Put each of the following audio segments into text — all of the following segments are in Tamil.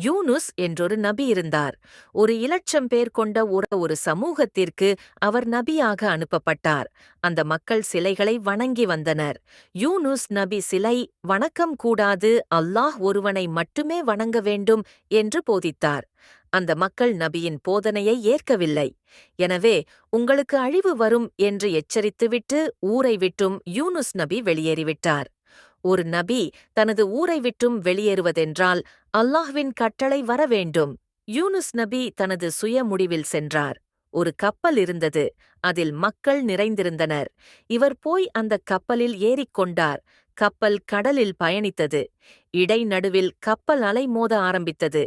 யூனுஸ் என்றொரு நபி இருந்தார். ஒரு 1,00,000 பேர் கொண்ட ஒரு சமூகத்திற்கு அவர் நபியாக அனுப்பப்பட்டார். அந்த மக்கள் சிலைகளை வணங்கி வந்தனர். யூனுஸ் நபி சிலை வணக்கம் கூடாது, அல்லாஹ் ஒருவனை மட்டுமே வணங்க வேண்டும் என்று போதித்தார். அந்த மக்கள் நபியின் போதனையை ஏற்கவில்லை. எனவே உங்களுக்கு அழிவு வரும் என்று எச்சரித்துவிட்டு ஊரை விட்டும் யூனுஸ் நபி வெளியேறிவிட்டார். ஒரு நபி தனது ஊரை விட்டும் வெளியேறுவதென்றால் அல்லாஹ்வின் கட்டளை வரவேண்டும். யூனுஸ் நபி தனது சுய முடிவில் சென்றார். ஒரு கப்பல் இருந்தது. அதில் மக்கள் நிறைந்திருந்தனர். இவர் போய் அந்தக் கப்பலில் ஏறிக்கொண்டார். கப்பல் கடலில் பயணித்தது. இடைநடுவில் கப்பல் அலைமோத ஆரம்பித்தது.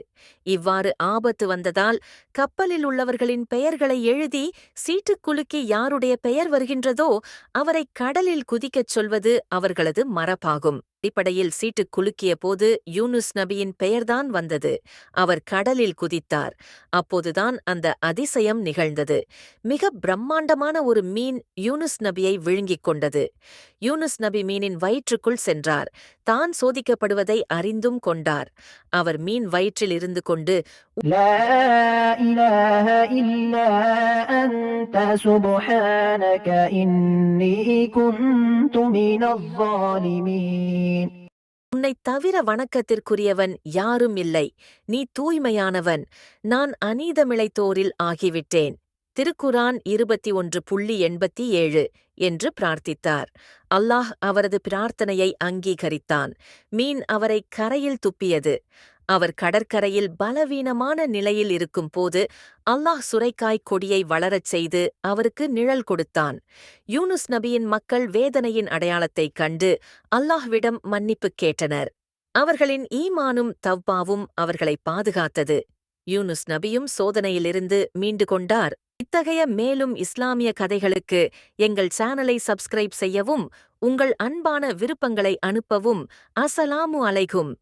இவ்வாறு ஆபத்து வந்ததால் கப்பலில் உள்ளவர்களின் பெயர்களை எழுதி சீட்டுக் குலுக்கி யாருடைய பெயர் வருகின்றதோ அவரை கடலில் குதிக்கச் சொல்வது அவர்களது மரபாகும். அடிப்படையில் சீட்டுக் குலுக்கிய போது யூனுஸ் நபியின் பெயர்தான் வந்தது. அவர் கடலில் குதித்தார். அப்போதுதான் அந்த அதிசயம் நிகழ்ந்தது. மிக பிரம்மாண்டமான ஒரு மீன் யூனுஸ் நபியை விழுங்கிக் கொண்டது. யூனுஸ் நபி மீனின் வயிற்றுக்குள் சென்றார். தான் சோதிக்கப்படுவதை அறிந்தும் கொண்டார். அவர் மீன் வயிற்றில் இருந்து கொண்டு, لا إله إلا أنت سبحانك إني كنت من الظالمين. உன்னைத் தவிர வணக்கத்திற்குரியவன் யாரும் இல்லை. நீ தூய்மையானவன். நான் அநீதமிழைத்தோரில் ஆகிவிட்டேன். திருக்குரான் 21:87 என்று பிரார்த்தித்தார். அல்லாஹ் அவரது பிரார்த்தனையை அங்கீகரித்தான். மீன் அவரை கரையில் துப்பியது. அவர் கடற்கரையில் பலவீனமான நிலையில் இருக்கும்போது அல்லாஹ் சுரைக்காய் கொடியை வளரச் செய்து அவருக்கு நிழல் கொடுத்தான். யூனுஸ் நபியின் மக்கள் வேதனையின் அடையாளத்தைக் கண்டு அல்லாஹ்விடம் மன்னிப்புக் கேட்டனர். அவர்களின் ஈமானும் தவ்பாவும் அவர்களை பாதுகாத்தது. யூனுஸ் நபியும் சோதனையிலிருந்து மீண்டு கொண்டார். இத்தகைய மேலும் இஸ்லாமிய கதைகளுக்கு எங்கள் சேனலை சப்ஸ்கிரைப் செய்யவும், உங்கள் அன்பான விருப்பங்களை அனுப்பவும். அஸ்ஸலாமு அலைக்கும்.